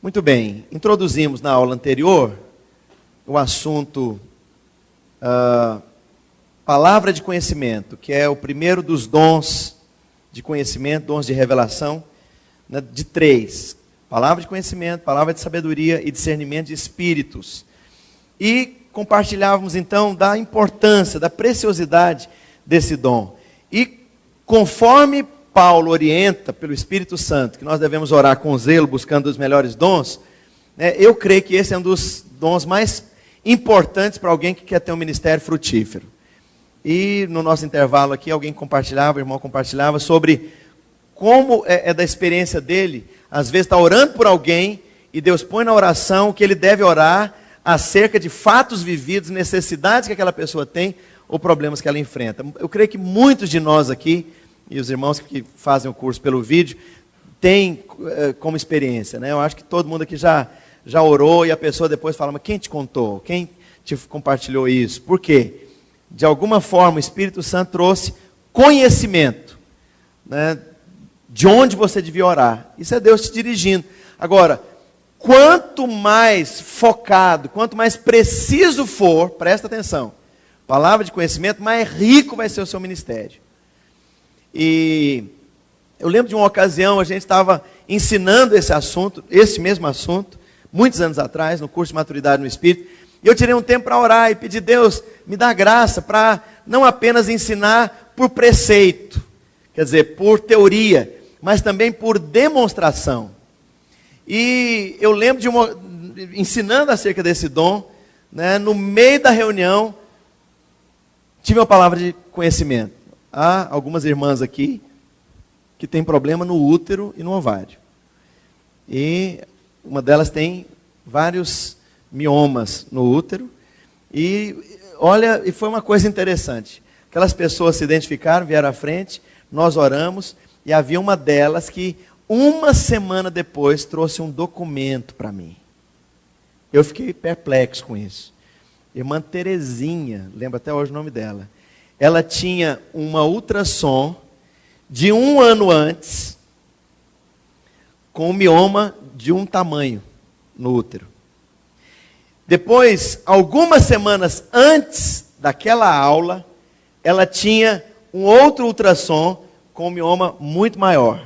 Muito bem, introduzimos na aula anterior o assunto palavra de conhecimento, que é o primeiro dos dons de conhecimento, dons de revelação, né, de 3. Palavra de conhecimento, palavra de sabedoria e discernimento de espíritos. E compartilhávamos então da importância, da preciosidade desse dom. E conforme Paulo orienta pelo Espírito Santo, que nós devemos orar com zelo, buscando os melhores dons, né, eu creio que esse é um dos dons mais importantes para alguém que quer ter um ministério frutífero. E no nosso intervalo aqui, alguém compartilhava, o irmão compartilhava sobre como é da experiência dele, às vezes está orando por alguém, e Deus põe na oração que ele deve orar acerca de fatos vividos, necessidades que aquela pessoa tem, ou problemas que ela enfrenta. Eu creio que muitos de nós aqui, e os irmãos que fazem o curso pelo vídeo, têm como experiência, né? Eu acho que todo mundo aqui já orou, e a pessoa depois fala, mas quem te contou? Quem te compartilhou isso? Por quê? De alguma forma o Espírito Santo trouxe conhecimento, né, de onde você devia orar. Isso é Deus te dirigindo. Agora, quanto mais focado, quanto mais preciso for, presta atenção, palavra de conhecimento, mais rico vai ser o seu ministério. E eu lembro de uma ocasião, a gente estava ensinando esse mesmo assunto, muitos anos atrás, no curso de maturidade no Espírito, e eu tirei um tempo para orar e pedir, Deus, me dá graça para não apenas ensinar por preceito, quer dizer, por teoria, mas também por demonstração. E eu lembro de ensinando acerca desse dom, né, no meio da reunião, tive uma palavra de conhecimento. Há algumas irmãs aqui que têm problema no útero e no ovário. E uma delas tem vários miomas no útero. E olha, e foi uma coisa interessante. Aquelas pessoas se identificaram, vieram à frente, nós oramos, e havia uma delas que uma semana depois trouxe um documento para mim. Eu fiquei perplexo com isso. Irmã Terezinha, lembro até hoje o nome dela. Ela tinha uma ultrassom de 1 ano antes, com um mioma de um tamanho no útero. Depois, algumas semanas antes daquela aula, ela tinha um outro ultrassom com um mioma muito maior.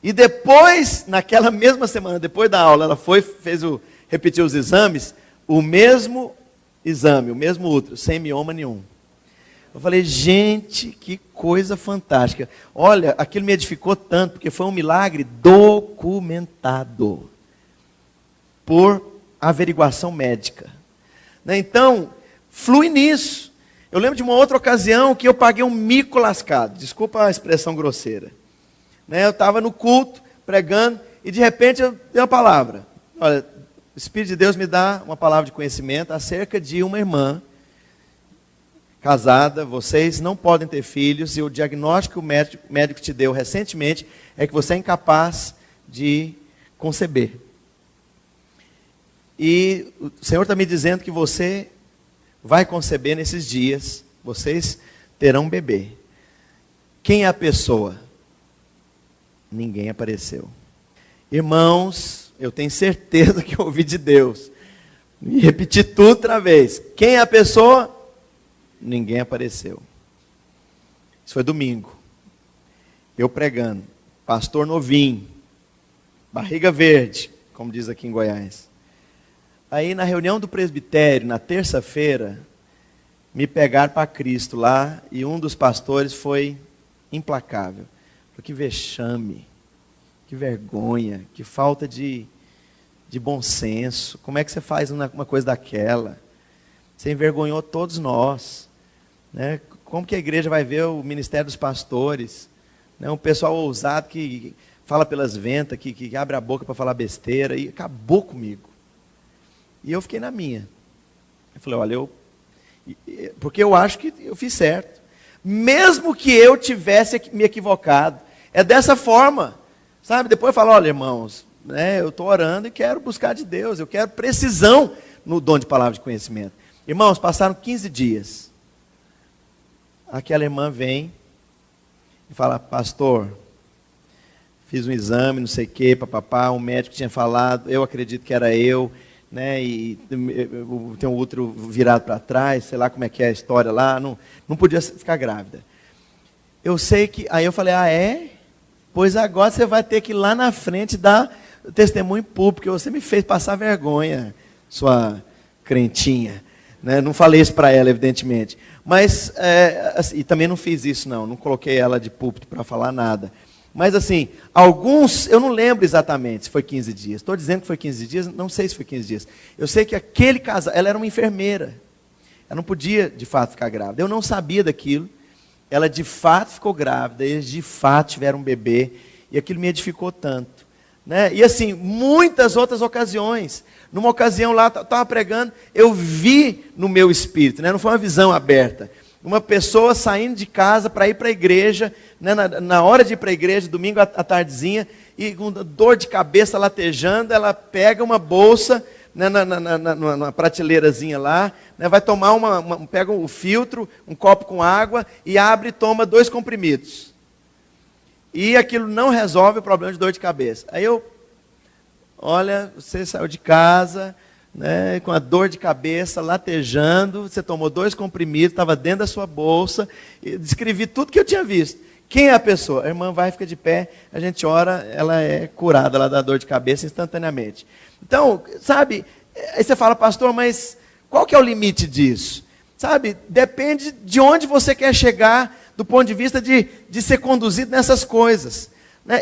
E depois, naquela mesma semana, depois da aula, ela repetiu os exames, o mesmo exame, o mesmo útero, sem mioma nenhum. Eu falei, gente, que coisa fantástica. Olha, aquilo me edificou tanto, porque foi um milagre documentado por averiguação médica. Né? Então, flui nisso. Eu lembro de uma outra ocasião que eu paguei um mico lascado. Desculpa a expressão grosseira. Né? Eu estava no culto, pregando, e de repente eu dei uma palavra. Olha, o Espírito de Deus me dá uma palavra de conhecimento acerca de uma irmã casada, vocês não podem ter filhos, e o diagnóstico que o médico te deu recentemente é que você é incapaz de conceber. E o Senhor está me dizendo que você vai conceber nesses dias, vocês terão um bebê. Quem é a pessoa? Ninguém apareceu. Irmãos, eu tenho certeza que eu ouvi de Deus. E repeti tudo outra vez. Quem é a pessoa? Ninguém apareceu. Isso foi domingo. Eu pregando. Pastor novinho. Barriga verde, como diz aqui em Goiás. Aí na reunião do presbitério, na terça-feira, me pegaram para Cristo lá, e um dos pastores foi implacável. Falei, que vexame, que vergonha, que falta de bom senso. Como é que você faz uma coisa daquela? Você envergonhou todos nós. Né? Como que a igreja vai ver o ministério dos pastores? Né? Um pessoal ousado que fala pelas ventas, que abre a boca para falar besteira, e acabou comigo. E eu fiquei na minha. Eu falei, olha, porque eu acho que eu fiz certo. Mesmo que eu tivesse me equivocado. É dessa forma. Sabe? Depois eu falo, olha, irmãos, né, eu estou orando e quero buscar de Deus. Eu quero precisão no dom de palavra de conhecimento. Irmãos, passaram 15 dias. Aquela irmã vem e fala, pastor, fiz um exame, não sei o quê, papapá, um médico tinha falado, eu acredito que era eu, né, e tem um útero virado para trás, sei lá como é que é a história lá, não podia ficar grávida. Eu sei que, aí eu falei, é? Pois agora você vai ter que ir lá na frente dar testemunho público, porque você me fez passar vergonha, sua crentinha. Né? Não falei isso para ela, evidentemente. Mas, assim, e também não fiz isso, não coloquei ela de púlpito para falar nada. Mas assim, alguns, eu não lembro exatamente se foi 15 dias. Estou dizendo que foi 15 dias, não sei se foi 15 dias. Eu sei que aquele casal, ela era uma enfermeira. Ela não podia, de fato, ficar grávida. Eu não sabia daquilo. Ela, de fato, ficou grávida. Eles, de fato, tiveram um bebê. E aquilo me edificou tanto. Né? E assim, muitas outras ocasiões. Numa ocasião lá, estava pregando, eu vi no meu espírito, né? Não foi uma visão aberta. Uma pessoa saindo de casa para ir para a igreja, né? na hora de ir para a igreja, domingo à tardezinha, e com dor de cabeça latejando, ela pega uma bolsa, né? na prateleirazinha lá, né? Vai tomar pega um filtro, um copo com água, e abre e toma 2 comprimidos. E aquilo não resolve o problema de dor de cabeça. Aí eu, olha, você saiu de casa, né, com a dor de cabeça, latejando, você tomou 2 comprimidos, estava dentro da sua bolsa, e descrevi tudo que eu tinha visto. Quem é a pessoa? A irmã vai, fica de pé, a gente ora, ela é curada, ela dá dor de cabeça instantaneamente. Então, sabe, aí você fala, pastor, mas qual que é o limite disso? Sabe, depende de onde você quer chegar, do ponto de vista de ser conduzido nessas coisas.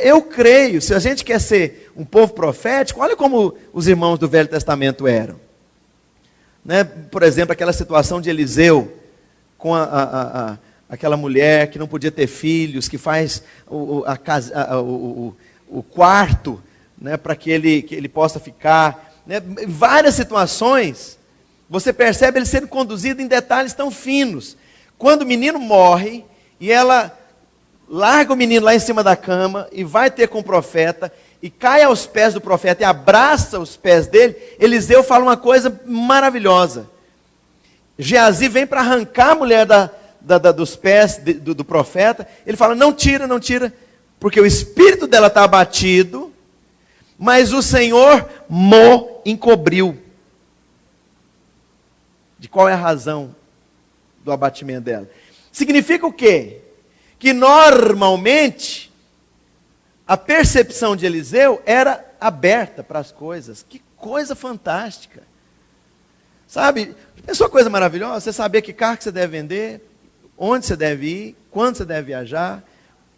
Eu creio, se a gente quer ser um povo profético, olha como os irmãos do Velho Testamento eram. Por exemplo, aquela situação de Eliseu, com aquela mulher que não podia ter filhos, que faz o quarto, né, para que ele possa ficar. Em várias situações, você percebe ele sendo conduzido em detalhes tão finos. Quando o menino morre, e ela larga o menino lá em cima da cama e vai ter com o profeta e cai aos pés do profeta e abraça os pés dele, Eliseu fala uma coisa maravilhosa. Geazi vem para arrancar a mulher dos pés do profeta, ele fala, não tira, porque o espírito dela está abatido, mas o Senhor encobriu. De qual é a razão do abatimento dela? Significa o quê? Que normalmente a percepção de Eliseu era aberta para as coisas. Que coisa fantástica. Sabe, pensou coisa maravilhosa? Você saber que carro que você deve vender, onde você deve ir, quando você deve viajar,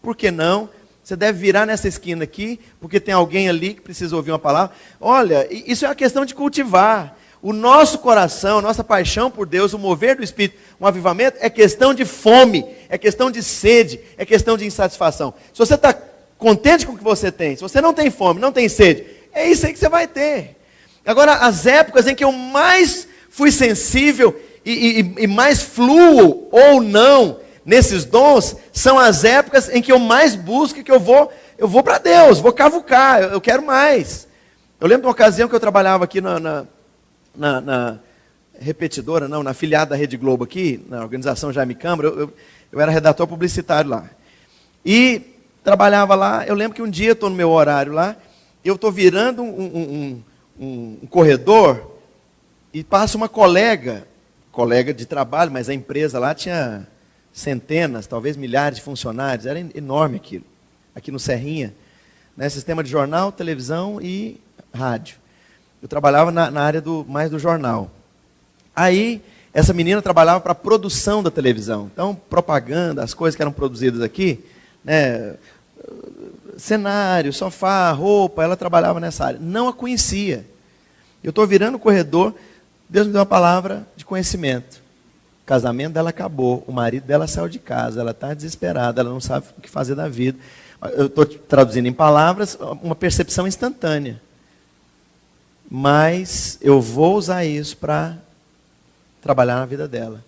por que não? Você deve virar nessa esquina aqui, porque tem alguém ali que precisa ouvir uma palavra. Olha, isso é uma questão de cultivar. O nosso coração, a nossa paixão por Deus, o mover do Espírito, um avivamento, é questão de fome, é questão de sede, é questão de insatisfação. Se você está contente com o que você tem, se você não tem fome, não tem sede, é isso aí que você vai ter. Agora, as épocas em que eu mais fui sensível e mais fluo ou não nesses dons, são as épocas em que eu mais busco, que eu vou para Deus, vou cavucar, eu quero mais. Eu lembro de uma ocasião que eu trabalhava aqui na repetidora, na afiliada da Rede Globo aqui, na organização Jaime Câmara, eu era redator publicitário lá. E trabalhava lá, eu lembro que um dia eu estou no meu horário lá, eu estou virando um corredor e passa uma colega de trabalho, mas a empresa lá tinha centenas, talvez milhares de funcionários, era enorme aquilo, aqui no Serrinha, né, sistema de jornal, televisão e rádio. Eu trabalhava na área mais do jornal. Aí, essa menina trabalhava para a produção da televisão. Então, propaganda, as coisas que eram produzidas aqui, né, cenário, sofá, roupa, ela trabalhava nessa área. Não a conhecia. Eu estou virando o corredor, Deus me deu uma palavra de conhecimento. O casamento dela acabou, o marido dela saiu de casa, ela está desesperada, ela não sabe o que fazer da vida. Eu estou traduzindo em palavras, uma percepção instantânea. Mas eu vou usar isso para trabalhar na vida dela.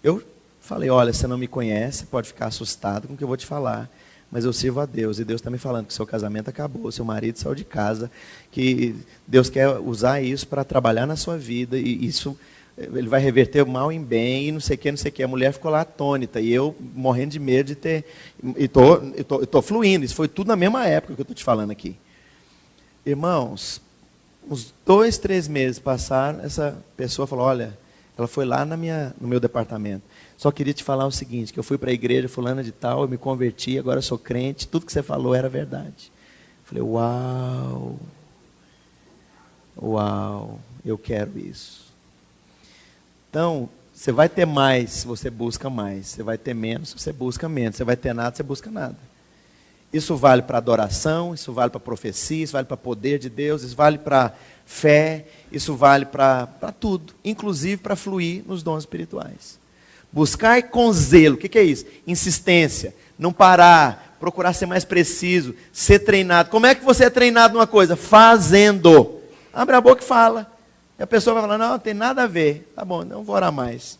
Eu falei, olha, você não me conhece, pode ficar assustado com o que eu vou te falar, mas eu sirvo a Deus, e Deus está me falando que seu casamento acabou, seu marido saiu de casa, que Deus quer usar isso para trabalhar na sua vida, e isso ele vai reverter o mal em bem, e não sei o que, não sei o que. A mulher ficou lá atônita, e eu morrendo de medo de ter... E estou fluindo, isso foi tudo na mesma época que eu estou te falando aqui. Irmãos, uns 2, 3 meses passaram, essa pessoa falou, olha, ela foi lá no meu departamento. Só queria te falar o seguinte, que eu fui para a igreja fulana de tal, eu me converti, agora eu sou crente, tudo que você falou era verdade. Falei, uau, eu quero isso. Então, você vai ter mais se você busca mais, você vai ter menos se você busca menos, você vai ter nada se você busca nada. Isso vale para adoração, isso vale para profecia, isso vale para poder de Deus, isso vale para fé, isso vale para tudo, inclusive para fluir nos dons espirituais. Buscar com zelo, o que é isso? Insistência, não parar, procurar ser mais preciso, ser treinado. Como é que você é treinado numa coisa? Fazendo. Abre a boca e fala. E a pessoa vai falar, não tem nada a ver. Tá bom, não vou orar mais.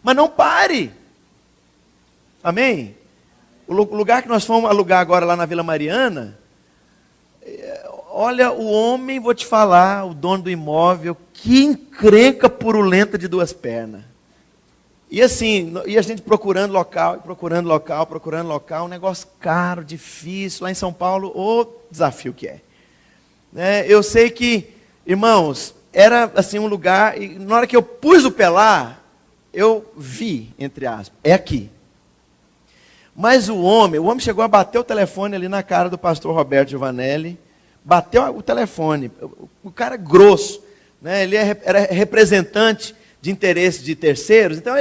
Mas não pare. Amém? O lugar que nós fomos alugar agora lá na Vila Mariana, olha, o homem, vou te falar, o dono do imóvel, que encrenca purulenta de 2 pernas. E assim, e a gente procurando local, um negócio caro, difícil, lá em São Paulo, o desafio que é. Eu sei que, irmãos, era assim um lugar, e na hora que eu pus o pé lá, eu vi, entre aspas, é aqui. Mas o homem chegou a bater o telefone ali na cara do pastor Roberto Giovanelli, bateu o telefone, o cara grosso, né? Ele era representante de interesse de terceiros, então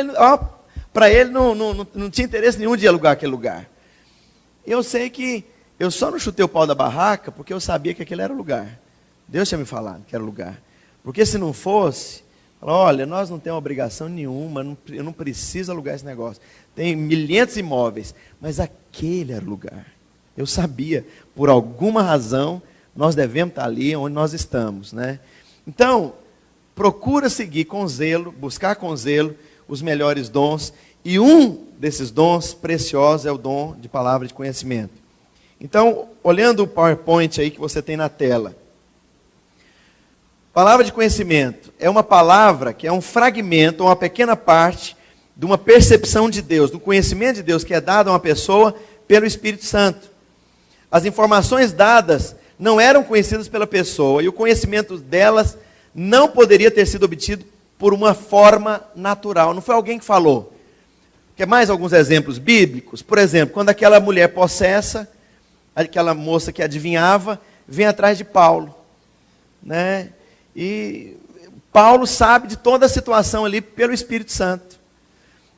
para ele não tinha interesse nenhum de alugar aquele lugar. Eu sei que eu só não chutei o pau da barraca porque eu sabia que aquele era o lugar. Deus tinha me falado que era o lugar. Porque se não fosse, olha, nós não temos obrigação nenhuma, eu não preciso alugar esse negócio. Tem milhentos imóveis, mas aquele era o lugar. Eu sabia, por alguma razão, nós devemos estar ali onde nós estamos, né? Então, procura seguir com zelo, buscar com zelo os melhores dons, e um desses dons preciosos é o dom de palavra de conhecimento. Então, olhando o PowerPoint aí que você tem na tela, palavra de conhecimento é uma palavra que é um fragmento, uma pequena parte de uma percepção de Deus, do conhecimento de Deus que é dado a uma pessoa pelo Espírito Santo. As informações dadas não eram conhecidas pela pessoa, e o conhecimento delas não poderia ter sido obtido por uma forma natural. Não foi alguém que falou. Quer mais alguns exemplos bíblicos? Por exemplo, quando aquela mulher possessa, aquela moça que adivinhava, vem atrás de Paulo, né? E Paulo sabe de toda a situação ali pelo Espírito Santo,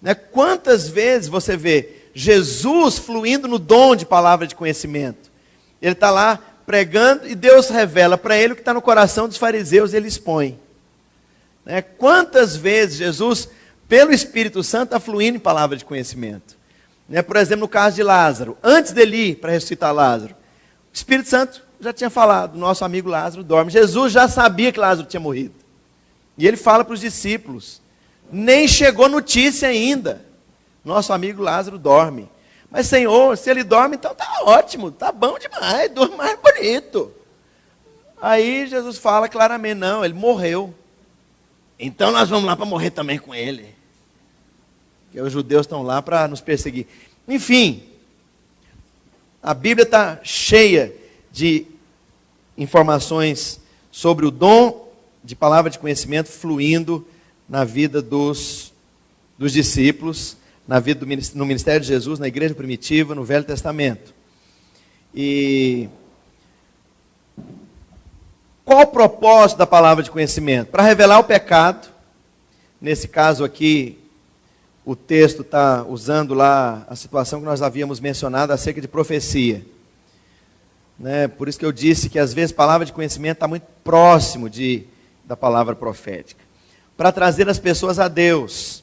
né? Quantas vezes você vê Jesus fluindo no dom de palavra de conhecimento? Ele está lá pregando e Deus revela para ele o que está no coração dos fariseus e ele expõe, né? Quantas vezes Jesus, pelo Espírito Santo, está fluindo em palavra de conhecimento, né? Por exemplo, no caso de Lázaro, antes dele ir para ressuscitar Lázaro, o Espírito Santo já tinha falado, nosso amigo Lázaro dorme. Jesus já sabia que Lázaro tinha morrido, e ele fala para os discípulos, nem chegou notícia ainda, nosso amigo Lázaro dorme. Mas Senhor, se ele dorme, então está ótimo, está bom demais, dorme mais bonito. Aí Jesus fala claramente, não, ele morreu. Então nós vamos lá para morrer também com ele. Porque os judeus estão lá para nos perseguir. Enfim, a Bíblia está cheia de informações sobre o dom de palavra de conhecimento fluindo na vida dos discípulos, na vida no ministério de Jesus, na igreja primitiva, no Velho Testamento. E qual o propósito da palavra de conhecimento? Para revelar o pecado. Nesse caso aqui, o texto está usando lá a situação que nós havíamos mencionado acerca de profecia, né? Por isso que eu disse que às vezes a palavra de conhecimento está muito próximo da palavra profética. Para trazer as pessoas a Deus,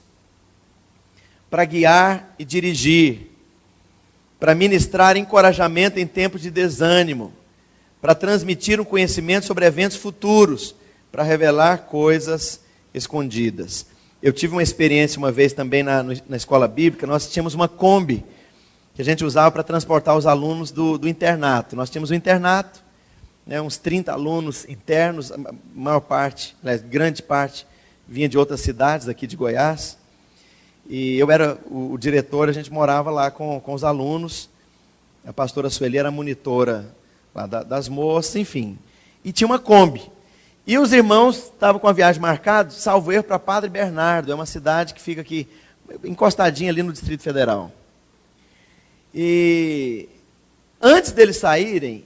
para guiar e dirigir, para ministrar encorajamento em tempos de desânimo, para transmitir um conhecimento sobre eventos futuros, para revelar coisas escondidas. Eu tive uma experiência uma vez também na escola bíblica. Nós tínhamos uma Kombi, que a gente usava para transportar os alunos do internato. Nós tínhamos um internato, né, uns 30 alunos internos, a maior parte, grande parte vinha de outras cidades aqui de Goiás, e eu era o diretor, a gente morava lá com os alunos, a pastora Sueli era monitora lá das moças, enfim, e tinha uma Kombi. E os irmãos estavam com a viagem marcada, salvo erro, para Padre Bernardo, é uma cidade que fica aqui, encostadinha ali no Distrito Federal. E antes deles saírem,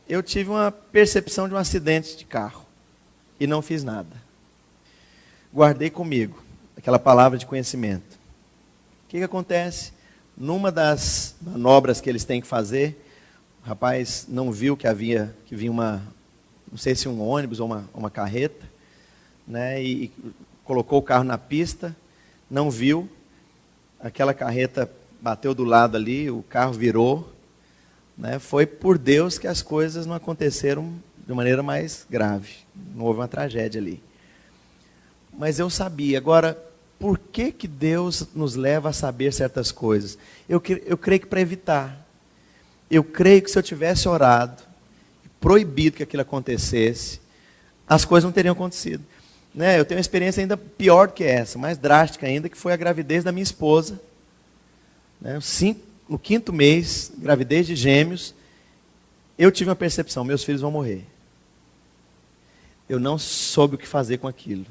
eu tive uma percepção de um acidente de carro, e não fiz nada. Guardei comigo aquela palavra de conhecimento. O que acontece? Numa das manobras que eles têm que fazer, o rapaz não viu que vinha uma, não sei se um ônibus ou uma carreta, né, e colocou o carro na pista, não viu, aquela carreta bateu do lado ali, o carro virou, né, foi por Deus que as coisas não aconteceram de maneira mais grave, não houve uma tragédia ali. Mas eu sabia. Agora, por que Deus nos leva a saber certas coisas? Eu creio que para evitar. Eu creio que se eu tivesse orado, proibido que aquilo acontecesse, as coisas não teriam acontecido. Né? Eu tenho uma experiência ainda pior do que essa, mais drástica ainda, que foi a gravidez da minha esposa. Né? No 5º mês, gravidez de gêmeos, eu tive uma percepção, meus filhos vão morrer. Eu não soube o que fazer com aquilo.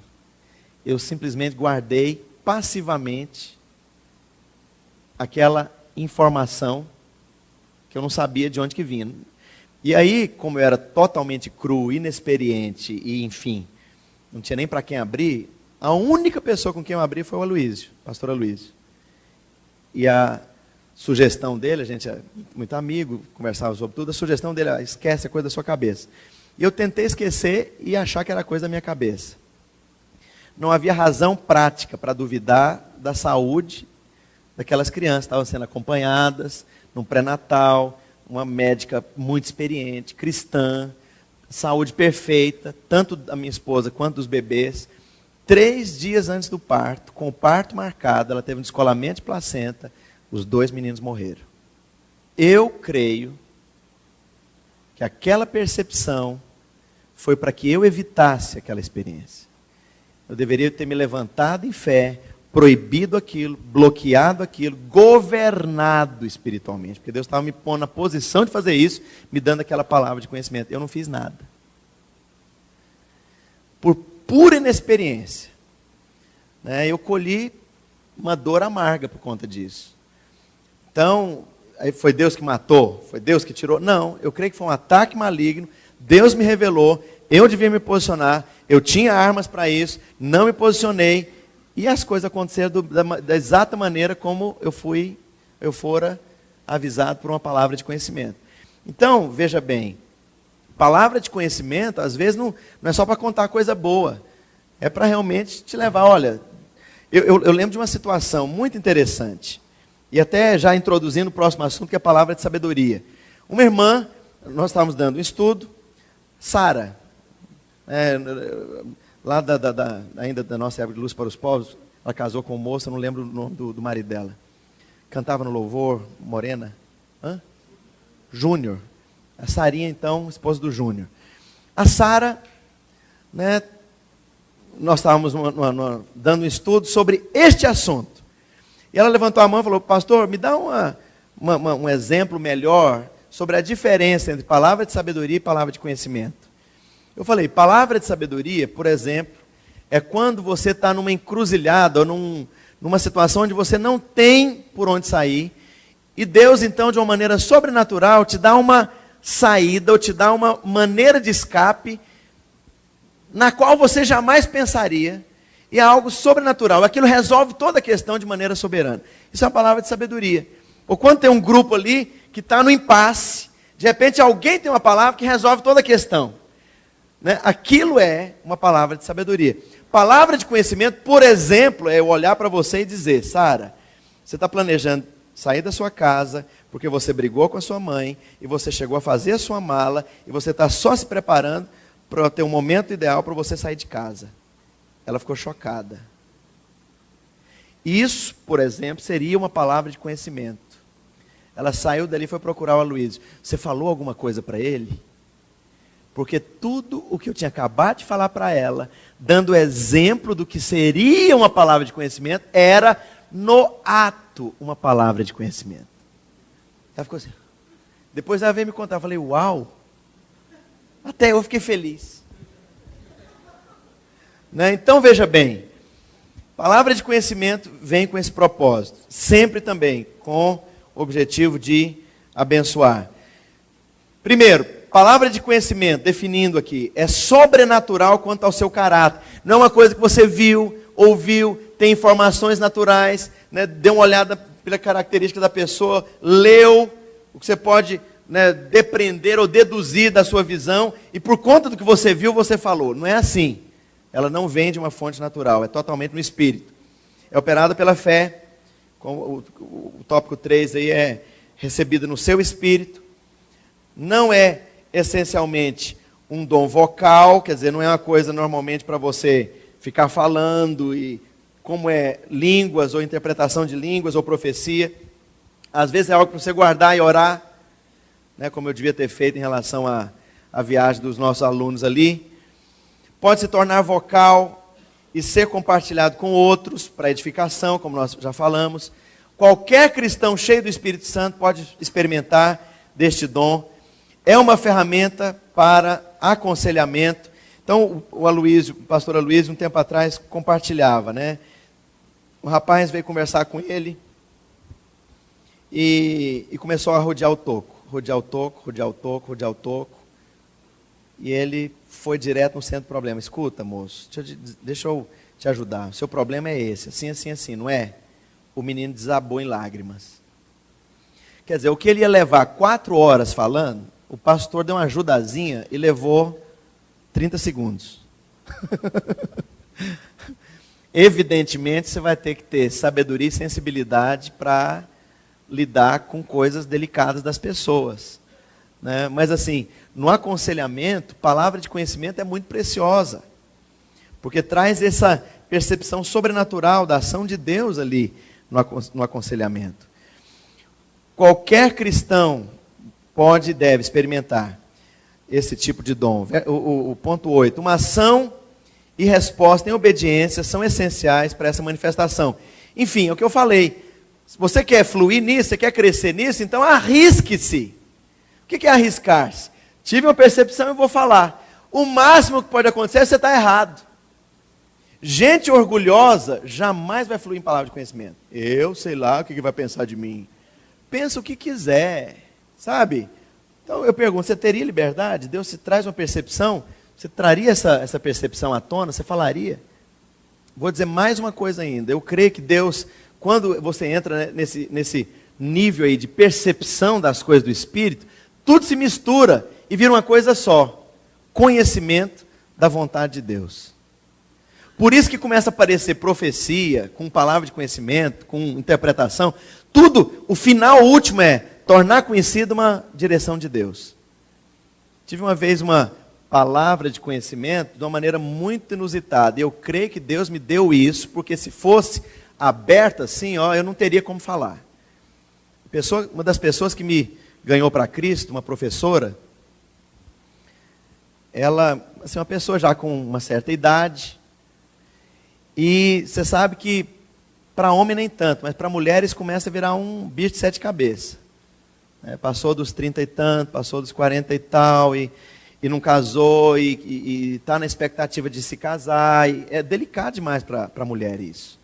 Eu simplesmente guardei passivamente aquela informação que eu não sabia de onde que vinha. E aí, como eu era totalmente cru, inexperiente e, enfim, não tinha nem para quem abrir, a única pessoa com quem eu abri foi o Aloysio, o pastor Aloysio. E a sugestão dele, a gente é muito amigo, conversava sobre tudo, a sugestão dele é: esquece a coisa da sua cabeça. E eu tentei esquecer e achar que era coisa da minha cabeça. Não havia razão prática para duvidar da saúde daquelas crianças. Estavam sendo acompanhadas num pré-natal, uma médica muito experiente, cristã, saúde perfeita, tanto da minha esposa quanto dos bebês. 3 dias antes do parto, com o parto marcado, ela teve um descolamento de placenta, os 2 meninos morreram. Eu creio que aquela percepção foi para que eu evitasse aquela experiência. Eu deveria ter me levantado em fé, proibido aquilo, bloqueado aquilo, governado espiritualmente. Porque Deus estava me pondo na posição de fazer isso, me dando aquela palavra de conhecimento. Eu não fiz nada. Por pura inexperiência. Né, eu colhi uma dor amarga por conta disso. Então, aí foi Deus que matou? Foi Deus que tirou? Não, eu creio que foi um ataque maligno. Deus me revelou, eu devia me posicionar, eu tinha armas para isso, não me posicionei, e as coisas aconteceram da exata maneira como eu fora avisado por uma palavra de conhecimento. Então, veja bem, palavra de conhecimento, às vezes, não é só para contar coisa boa, é para realmente te levar. Olha, eu lembro de uma situação muito interessante, e até já introduzindo o próximo assunto, que é a palavra de sabedoria. Uma irmã, nós estávamos dando um estudo, Sara, lá ainda da nossa época de Luz para os Povos, ela casou com um moço, eu não lembro o nome do marido dela. Cantava no louvor, morena. Júnior. A Sarinha, então, esposa do Júnior. A Sara, né, nós estávamos dando um estudo sobre este assunto. E ela levantou a mão e falou: pastor, me dá um exemplo melhor sobre a diferença entre palavra de sabedoria e palavra de conhecimento. Eu falei: palavra de sabedoria, por exemplo, é quando você está numa encruzilhada, ou numa situação onde você não tem por onde sair, e Deus, então, de uma maneira sobrenatural, te dá uma saída, ou te dá uma maneira de escape, na qual você jamais pensaria, e é algo sobrenatural. Aquilo resolve toda a questão de maneira soberana. Isso é uma palavra de sabedoria. Ou quando tem um grupo ali que está no impasse, de repente alguém tem uma palavra que resolve toda a questão. Né? Aquilo é uma palavra de sabedoria. Palavra de conhecimento, por exemplo, é eu olhar para você e dizer: Sara, você está planejando sair da sua casa, porque você brigou com a sua mãe, e você chegou a fazer a sua mala, e você está só se preparando para ter um momento ideal para você sair de casa. Ela ficou chocada. Isso, por exemplo, seria uma palavra de conhecimento. Ela saiu dali e foi procurar o Aloysio. Você falou alguma coisa para ele? Porque tudo o que eu tinha acabado de falar para ela, dando exemplo do que seria uma palavra de conhecimento, era no ato uma palavra de conhecimento. Ela ficou assim. Depois ela veio me contar, eu falei, uau, até eu fiquei feliz. Né? Então veja bem, palavra de conhecimento vem com esse propósito, sempre também com o objetivo de abençoar. Primeiro, palavra de conhecimento, definindo aqui, é sobrenatural quanto ao seu caráter. Não é uma coisa que você viu, ouviu, tem informações naturais, né, deu uma olhada pela característica da pessoa, leu o que você pode, né, depreender ou deduzir da sua visão, e por conta do que você viu, você falou. Não é assim. Ela não vem de uma fonte natural, é totalmente no Espírito. É operada pela fé, como o tópico 3 aí é recebida no seu Espírito. Não é essencialmente um dom vocal, quer dizer, não é uma coisa normalmente para você ficar falando, e como é línguas, ou interpretação de línguas, ou profecia. Às vezes é algo para você guardar e orar, né, como eu devia ter feito em relação à viagem dos nossos alunos ali. Pode se tornar vocal e ser compartilhado com outros para edificação, como nós já falamos. Qualquer cristão cheio do Espírito Santo pode experimentar deste dom. É uma ferramenta para aconselhamento. Então, o pastor Aloysio, um tempo atrás, compartilhava, né? O rapaz veio conversar com ele e começou a rodear o toco. Rodear o toco, rodear o toco, rodear o toco. E ele foi direto no centro do problema. Escuta, moço, deixa eu te ajudar. O seu problema é esse, assim, assim, assim, não é? O menino desabou em lágrimas. Quer dizer, o que ele ia levar 4 horas falando, o pastor deu uma ajudazinha e levou 30 segundos. Evidentemente, você vai ter que ter sabedoria e sensibilidade para lidar com coisas delicadas das pessoas, né? Mas assim, no aconselhamento, palavra de conhecimento é muito preciosa, porque traz essa percepção sobrenatural da ação de Deus ali no aconselhamento. Qualquer cristão pode e deve experimentar esse tipo de dom. O ponto 8, uma ação e resposta em obediência são essenciais para essa manifestação. Enfim, é o que eu falei. Se você quer fluir nisso, você quer crescer nisso, então arrisque-se. O que é arriscar-se? Tive uma percepção e vou falar. O máximo que pode acontecer é você estar errado. Gente orgulhosa jamais vai fluir em palavra de conhecimento. Eu sei lá o que vai pensar de mim. Pensa o que quiser, sabe? Então eu pergunto, você teria liberdade? Deus te traz uma percepção? Você traria essa percepção à tona? Você falaria? Vou dizer mais uma coisa ainda. Eu creio que Deus, quando você entra nesse nível aí de percepção das coisas do Espírito, tudo se mistura e vira uma coisa só. Conhecimento da vontade de Deus. Por isso que começa a aparecer profecia, com palavra de conhecimento, com interpretação. Tudo, o final último é tornar conhecida uma direção de Deus. Tive uma vez uma palavra de conhecimento de uma maneira muito inusitada. E eu creio que Deus me deu isso, porque se fosse aberta assim, eu não teria como falar. Uma das pessoas que me ganhou para Cristo, uma professora, ela, assim, uma pessoa já com uma certa idade, e você sabe que para homem nem tanto, mas para mulheres começa a virar um bicho de 7 cabeças. Passou dos 30 e tanto, passou dos 40 e tal, e não casou, e está na expectativa de se casar. E é delicado demais para a mulher isso.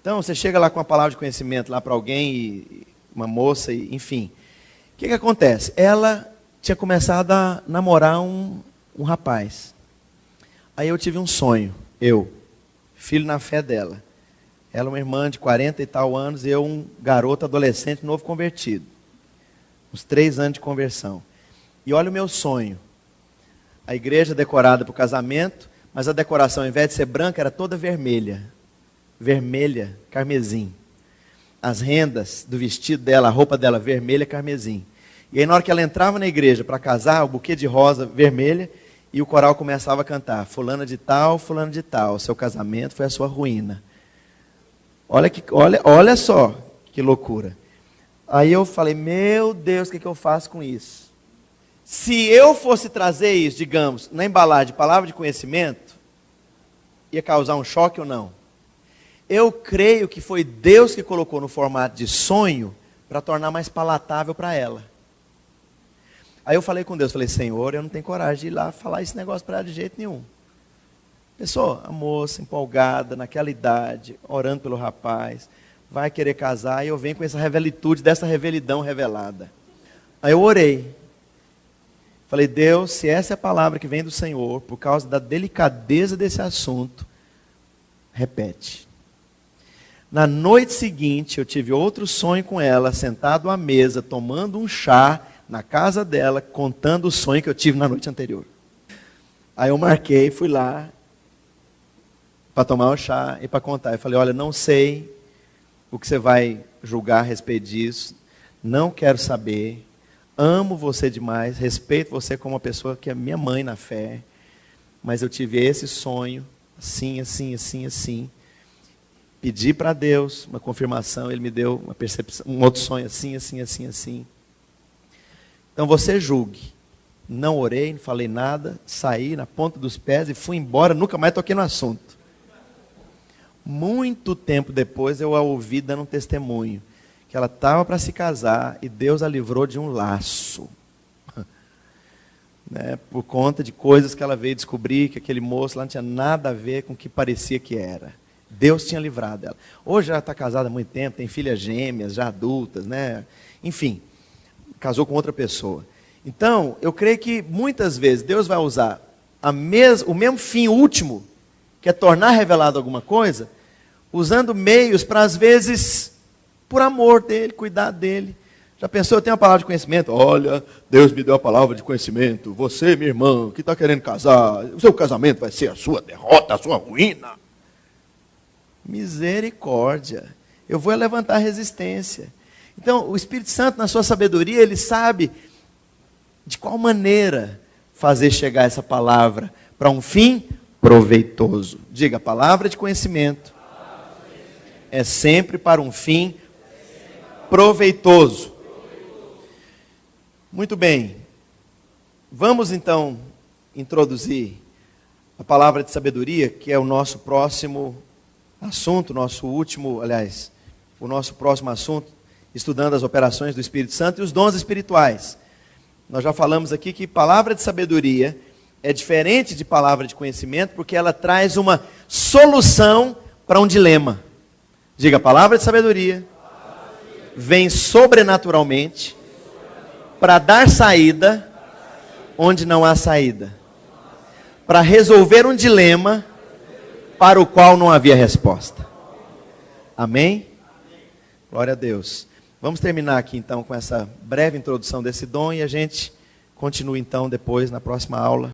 Então, você chega lá com uma palavra de conhecimento lá para alguém, uma moça, enfim. O que acontece? Ela tinha começado a namorar um rapaz. Aí eu tive um sonho, filho na fé dela. Ela é uma irmã de 40 e tal anos, e eu um garoto adolescente novo convertido. Uns 3 anos de conversão. E olha o meu sonho. A igreja decorada para o casamento, mas a decoração, ao invés de ser branca, era toda vermelha. Vermelha, carmesim. As rendas do vestido dela, a roupa dela, vermelha, carmesim. E aí na hora que ela entrava na igreja para casar, o buquê de rosa vermelha, e o coral começava a cantar, fulana de tal, seu casamento foi a sua ruína. Olha só que loucura. Aí eu falei, meu Deus, o que eu faço com isso? Se eu fosse trazer isso, digamos, na embalagem de palavra de conhecimento, ia causar um choque ou não? Eu creio que foi Deus que colocou no formato de sonho para tornar mais palatável para ela. Aí eu falei com Deus, falei, Senhor, eu não tenho coragem de ir lá falar esse negócio para ela de jeito nenhum. Pessoa, a moça empolgada, naquela idade, orando pelo rapaz, vai querer casar, e eu venho com essa revelitude, dessa revelidão revelada. Aí eu orei. Falei, Deus, se essa é a palavra que vem do Senhor, por causa da delicadeza desse assunto, repete. Na noite seguinte, eu tive outro sonho com ela, sentado à mesa, tomando um chá na casa dela, contando o sonho que eu tive na noite anterior. Aí eu marquei, fui lá, para tomar o chá e para contar. Eu falei, olha, não sei o que você vai julgar a respeito disso, não quero saber, amo você demais, respeito você como uma pessoa que é minha mãe na fé, mas eu tive esse sonho, assim, assim, assim, assim. Pedi para Deus uma confirmação, Ele me deu uma percepção, um outro sonho assim, assim, assim, assim. Então você julgue. Não orei, não falei nada, saí na ponta dos pés e fui embora, nunca mais toquei no assunto. Muito tempo depois eu a ouvi dando um testemunho, que ela estava para se casar e Deus a livrou de um laço. Né, por conta de coisas que ela veio descobrir, que aquele moço lá não tinha nada a ver com o que parecia que era. Deus tinha livrado ela. Hoje ela está casada há muito tempo, tem filhas gêmeas, já adultas, né? Enfim, casou com outra pessoa. Então, eu creio que muitas vezes Deus vai usar o mesmo fim último, que é tornar revelado alguma coisa, usando meios para, às vezes, por amor dele, cuidar dele. Já pensou, eu tenho uma palavra de conhecimento? Olha, Deus me deu a palavra de conhecimento. Você, minha irmã, que está querendo casar, o seu casamento vai ser a sua derrota, a sua ruína. Misericórdia. Eu vou levantar resistência. Então, o Espírito Santo, na sua sabedoria, ele sabe de qual maneira fazer chegar essa palavra para um fim proveitoso. Diga, a palavra de conhecimento é sempre para um fim proveitoso. Muito bem. Vamos então introduzir a palavra de sabedoria, que é o nosso próximo assunto, o nosso próximo assunto, estudando as operações do Espírito Santo e os dons espirituais. Nós já falamos aqui que palavra de sabedoria é diferente de palavra de conhecimento, porque ela traz uma solução para um dilema. Diga, a palavra de sabedoria vem sobrenaturalmente para dar saída onde não há saída, para resolver um dilema para o qual não havia resposta. Amém? Glória a Deus. Vamos terminar aqui então com essa breve introdução desse dom e a gente continua então depois na próxima aula.